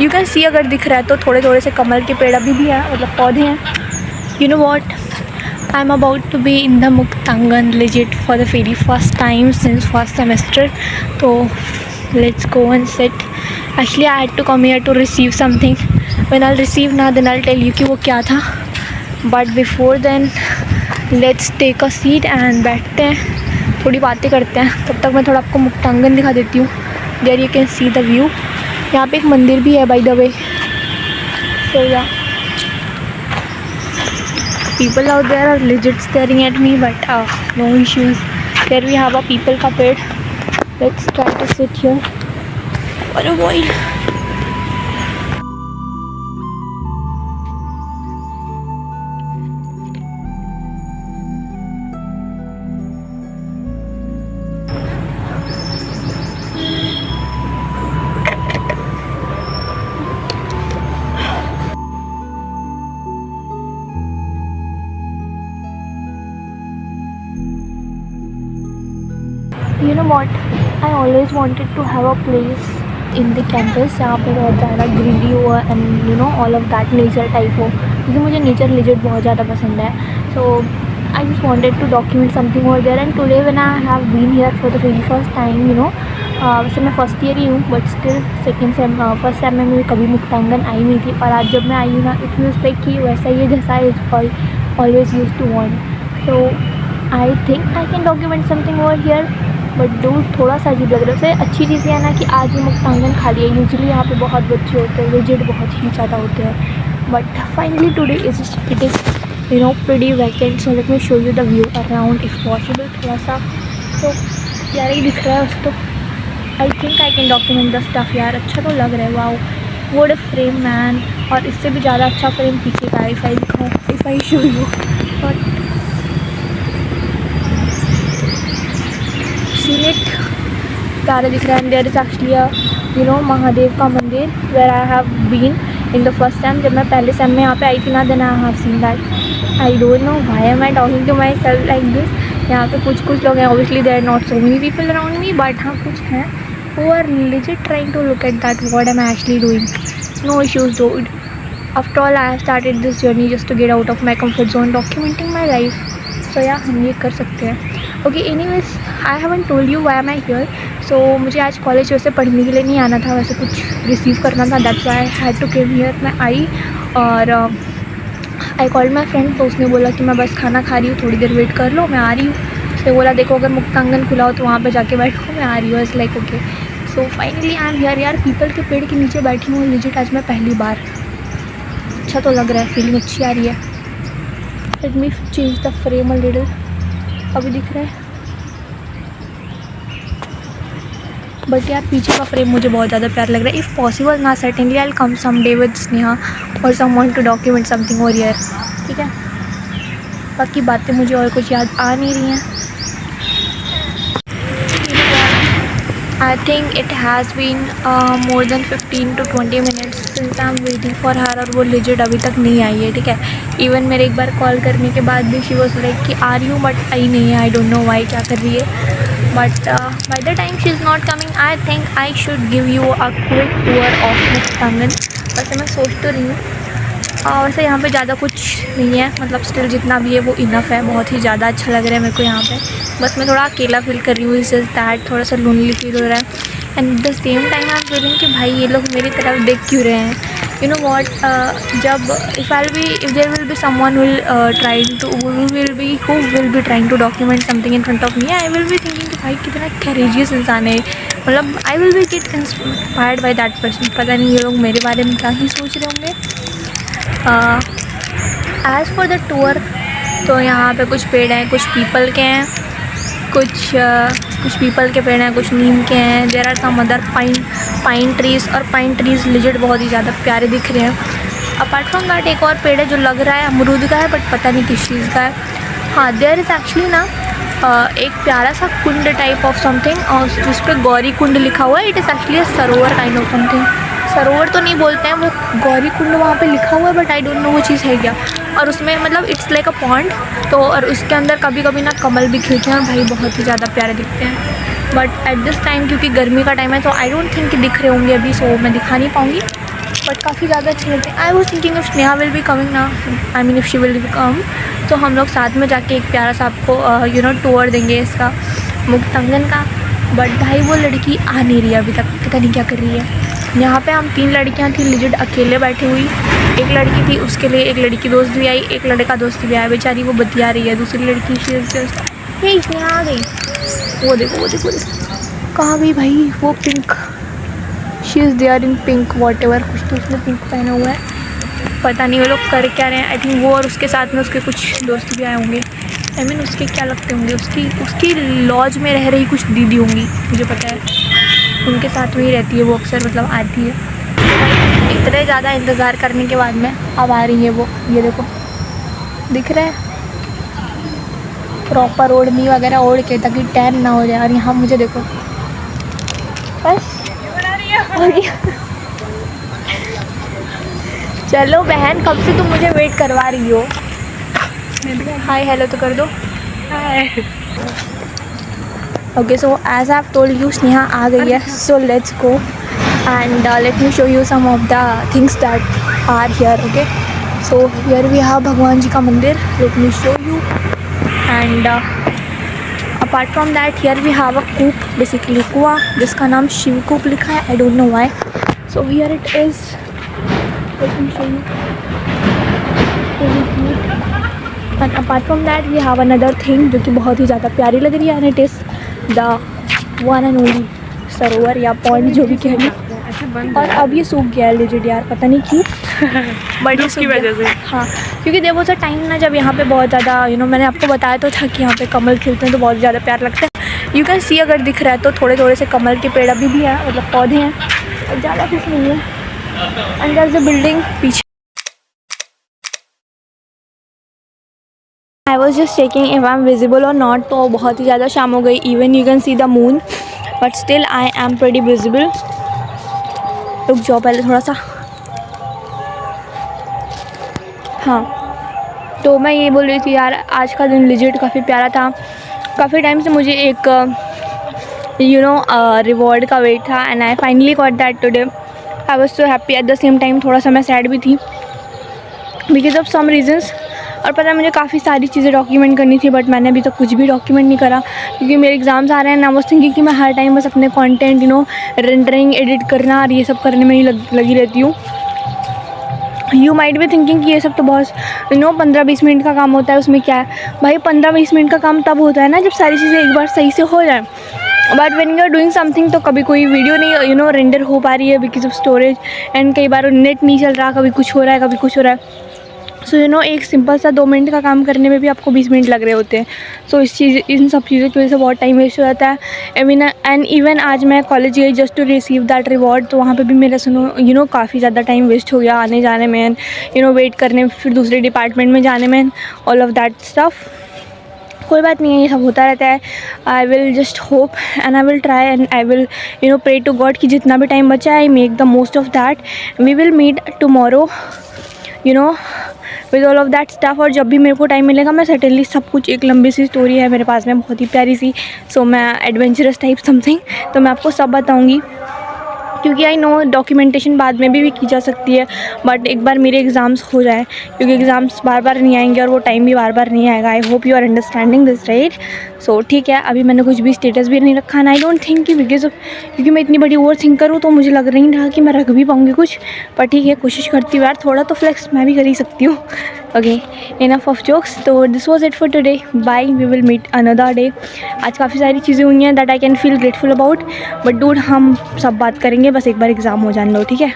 You can सी, अगर दिख रहा है तो थोड़े थोड़े से कमल के पेड़ अभी भी हैं, मतलब पौधे हैं. You know what, I am about to be in the Muktangan legit for the very first time since first semester. तो let's go and sit. Actually I had to come here to receive something. When I'll receive ना then I'll tell you कि वो क्या था. But before then let's take a seat and बैठते हैं, थोड़ी बातें करते हैं. तब तक मैं थोड़ा आपको मुक्तांगन दिखा देती हूँ. There you can see the view. यहाँ पे एक मंदिर भी है by the way. So yeah, people out there are legit staring at me, but no issues. There we have a people का पेड़. Let's try to sit here for a while. You know what, I always wanted to have a place in the campus जहाँ पे बहुत ज़्यादा greenery हो and you know all of that nature type हो, क्योंकि मुझे नेचर लिजिट बहुत ज़्यादा पसंद है. So I just wanted to document something over there. And today when I have been here for the very first time, you know, वैसे मैं first year ही हूँ but still second sem first sem में मुझे कभी मुक्तांगन आई नहीं थी. और आज जब मैं आई हूँ ना, इट मीन्स लाइक कि वैसा ही है जैसा I always use to want. So I think I can document something over here. But दूर थोड़ा सा अजीब लग रहा है. उससे अच्छी चीज़ ये है ना कि आज ही मुक्तांगन खाली है. यूजुअली यहाँ पे बहुत बच्चे होते हैं, विजिट बहुत ही ज़्यादा होते हैं. But finally today it is you know pretty vacant. So let me show you the view around if possible. थोड़ा सा तो यार ही दिख रहा है उसको. आई think I can document the stuff. यार अच्छा तो लग रहा है. Wow, what a frame man. और इससे भी ज़्यादा अच्छा फ्रेम पीछे का इफ़ आई दिखाऊँ, if I show you. But seen it, प्यारा दिख रहा है. And there is actually you know Mahadev का मंदिर where I have been in the first time. जब मैं पहले सेम में यहाँ पे आई थी ना, then I have seen that. I don't know why am I talking to myself like this. यहाँ पे कुछ लोग हैं, obviously there are not so many people around me, but हाँ कुछ हैं who are legit trying to look at that what am I actually doing. No issues though. After all I have started this journey just to get out of my comfort zone, documenting my life. So yeah, हम ये कर सकते हैं. Okay, anyways I haven't told you why am I here. So मुझे आज college वैसे पढ़ने के लिए नहीं आना था, वैसे कुछ रिसीव करना था. That's why I had to came here. मैं आई और आई कॉल्ड माई फ्रेंड. तो उसने बोला कि मैं बस खाना खा रही हूँ, थोड़ी देर वेट कर लो, मैं आ रही हूँ. उसने बोला देखो अगर मुक्तांगन खुला हो तो वहाँ पे जाके बैठो, मैं आ रही हूँ. It's like okay. So finally I am here. यार पीपल के पेड़ के नीचे बैठी हूँ लिजिट आज मैं पहली बार. अच्छा तो लग रहा है, फीलिंग अच्छी आ रही है. Let me change the frame a little. अभी दिख रहा है बट यार पीछे का फ्रेम मुझे बहुत ज़्यादा प्यारा लग रहा है. इफ़ पॉसिबल ना certainly I will come some day with Sneha और someone to document something over here. ठीक है, बाकी बातें मुझे और कुछ याद आ नहीं रही हैं. I think it has been more than 15 to 20 minutes since I'm waiting for her और वो legit अभी तक नहीं आई है. ठीक है, इवन मेरे एक बार कॉल करने के बाद भी she was like कि आ रही हूँ बट आई नहीं है. I don't know why, क्या कर रही है. But by the time she is not coming, I think I should give you a quick tour of Muktangan. वैसे मैं सोच तो रही हूँ, वैसे यहाँ पे ज़्यादा कुछ नहीं है, मतलब स्टिल जितना भी है वो इनफ है. बहुत ही ज़्यादा अच्छा लग रहा है मेरे को यहाँ पे. बस मैं थोड़ा अकेला फील कर रही हूँ. इस दैट थोड़ा सा लोनली फील हो रहा है. And at the same time I am feeling कि भाई ये लोग मेरी तरफ देख क्यों रहे हैं. यू नो वॉट, जब if there will be someone who will be trying to document something in front of me, I will be thinking कि भाई कितना करेजियस इंसान है. मतलब I will be get inspired by that person. पता नहीं ये लोग मेरे बारे में क्या ही सोच रहे होंगे. एज़ फॉर द टूर, तो यहाँ पे कुछ पेड़ हैं, कुछ पीपल के हैं, कुछ पीपल के पेड़ हैं, कुछ नीम के हैं. There are some other pine trees. और पाइन ट्रीज़ लिजिट बहुत ही ज़्यादा प्यारे दिख रहे हैं. अपार्ट फ्रॉम दैट एक और पेड़ है जो लग रहा है अमरूद का है बट पता नहीं किस चीज़ का है. हाँ, देयर इज़ एक्चुअली ना एक प्यारा सा कुंड टाइप ऑफ समथिंग और जिस पर गौरी कुंड लिखा हुआ है. It is actually a Sarovar kind of something. सरोवर तो नहीं बोलते हैं, वो गौरी कुंड वहाँ पे लिखा हुआ है बट आई डोंट नो वो चीज़ है क्या. और उसमें मतलब इट्स लाइक अ पॉन्ड. तो और उसके अंदर कभी कभी ना कमल भी खिलते हैं और भाई बहुत ही ज़्यादा प्यारे दिखते हैं. बट एट दिस टाइम क्योंकि गर्मी का टाइम है तो आई डोंट थिंक कि दिख रहे होंगे अभी, सो मैं दिखा नहीं पाऊँगी. बट काफ़ी ज़्यादा अच्छे लगते हैं। I was thinking if Sneha will be coming ना, I mean if she will be come, तो हम लोग साथ में जाके एक प्यारा सा आपको टूर देंगे इसका, मुक्तांगन का। बट भाई वो लड़की आ नहीं रही है अभी तक, पता नहीं क्या कर रही है। यहाँ पे हम 3 लड़कियाँ थी लिजिट अकेले बैठी हुई। एक लड़की थी, उसके लिए एक लड़की दोस्त भी आई, एक लड़का दोस्त भी आया। बेचारी वो बतिया रही है, दूसरी लड़की हे स्नेहा आ गई। वो देखो वो देखो वो देखो कहाँ गई भाई वो pink, she is there in pink whatever, कुछ तो उसने पिंक पहना हुआ है, पता नहीं वो लोग कर क्या रहे हैं। आई थिंक वो और उसके साथ में उसके कुछ दोस्त भी आए होंगे। आई मीन उसके क्या लगते होंगे, उसकी लॉज में रह रही कुछ दीदी होंगी, मुझे पता है, उनके साथ में ही रहती है वो अक्सर, मतलब आती है। इतने ज़्यादा इंतज़ार करने के बाद में अब आ रही है वो, ये देखो दिख रहा है, प्रॉपर ओढ़नी वगैरह ओढ़ के ताकि टैन ना हो जाए। और यहाँ मुझे देखो बस हो गया। चलो बहन, कब से तुम मुझे वेट करवा रही हो। हाय हेलो तो कर दो। Hi. Okay so as I have told you, Sneha आ गई है, so let's go and let me show you some of the things that are here. Okay so here we have भगवान जी का मंदिर, let me show you. And apart from that here we have a कूप, basically कुआं, जिसका नाम शिव कूप लिखा है, I don't know why. So here it is, late me show you. And apart from that we have another thing जो कि बहुत ही ज़्यादा प्यारी लग रही है, and it is the one and only सरोवर या पॉइंट जो भी कह ली। और अब ये सूख गया है लिजिट यार, पता नहीं क्यों बट ये सूख वजह से। हाँ, क्योंकि देखो सर टाइम ना, जब यहाँ पे बहुत ज़्यादा मैंने आपको बताया तो था कि यहाँ पे कमल खिलते हैं तो बहुत ज़्यादा प्यार लगता है। यू कैन सी, अगर दिख रहा है तो थोड़े थोड़े से कमल के पेड़ अभी भी हैं, मतलब पौधे हैं, और ज़्यादा कुछ नहीं है। And there is a building पीछे। I was just checking if I am visible or not, तो बहुत ही ज़्यादा शाम हो गई, even you can see the moon, but still I am pretty visible. रुक जाओ पहले थोड़ा सा। हाँ, तो मैं ये बोल रही थी यार, आज का दिन लिजिट काफ़ी प्यारा था। काफ़ी टाइम से मुझे एक रिवॉर्ड का वेट था, and I finally got that today. I was so happy, at the same time थोड़ा सा मैं सैड भी थी बिकॉज ऑफ सम रीजंस। और पता है मुझे काफ़ी सारी चीज़ें डॉक्यूमेंट करनी थी, बट मैंने अभी तक कुछ भी डॉक्यूमेंट नहीं करा, क्योंकि मेरे एग्ज़ाम्स आ रहे हैं ना। वो थिंकिंग कि मैं हर टाइम बस अपने कंटेंट रेंडरिंग एडिट करना और ये सब करने में ही लगी रहती हूँ। यू माइट भी थिंकिंग कि ये सब तो बहुत 15-20 मिनट का काम होता है, उसमें क्या है भाई। 15-20 मिनट का काम तब होता है ना जब सारी चीज़ें एक बार सही से हो जाए। But when you are doing something, तो कभी कोई वीडियो नहीं रेंडर हो पा रही है बिकॉज ऑफ स्टोरेज, एंड कई बार नेट नहीं चल रहा, कभी कुछ हो रहा है कभी कुछ हो रहा है। सो एक सिंपल सा 2 मिनट का काम करने में भी आपको 20 मिनट लग रहे होते हैं। सो इन सब चीज़ों की वजह से बहुत टाइम वेस्ट हो जाता है। एंड इवन आज मैं कॉलेज गई just to receive that reward, तो वहाँ पे भी मेरा काफ़ी ज़्यादा टाइम वेस्ट हो गया आने जाने में, वेट करने में, फिर दूसरे डिपार्टमेंट में जाने में, ऑल ऑफ दैट स्टफ। कोई बात नहीं है, ये सब होता रहता है। I will just hope and I will try and I will pray to God कि जितना भी टाइम बचा है I make the most of that. We will meet tomorrow with all of that stuff. और जब भी मेरे को टाइम मिलेगा मैं सर्टेनली सब कुछ, एक लंबी सी स्टोरी है मेरे पास में बहुत ही प्यारी सी, सो मैं एडवेंचरस टाइप समथिंग, तो मैं आपको सब बताऊँगी, क्योंकि आई नो डॉक्यूमेंटेशन बाद में भी की जा सकती है, बट एक बार मेरे एग्ज़ाम्स हो जाए, क्योंकि एग्ज़ाम्स बार बार नहीं आएंगे और वो टाइम भी बार बार नहीं आएगा। I hope you are understanding this right. So ठीक है, अभी मैंने कुछ भी स्टेटस भी नहीं रखा, आई डोंट थिंक कि बिकॉज क्योंकि मैं इतनी बड़ी ओवर थिंकर हूँ, तो मुझे लग नहीं रहा कि मैं रख भी पाऊँगी कुछ, पर ठीक है, कोशिश करती हूँ यार, थोड़ा तो फ्लेक्स मैं भी कर ही सकती हूँ। Okay, enough of jokes. तो this was it for today, bye, we will meet another day. आज काफ़ी सारी चीज़ें हुई हैं that I can feel grateful about, but dude हम सब बात करेंगे, बस एक बार एग्ज़ाम हो जाने दो, ठीक है।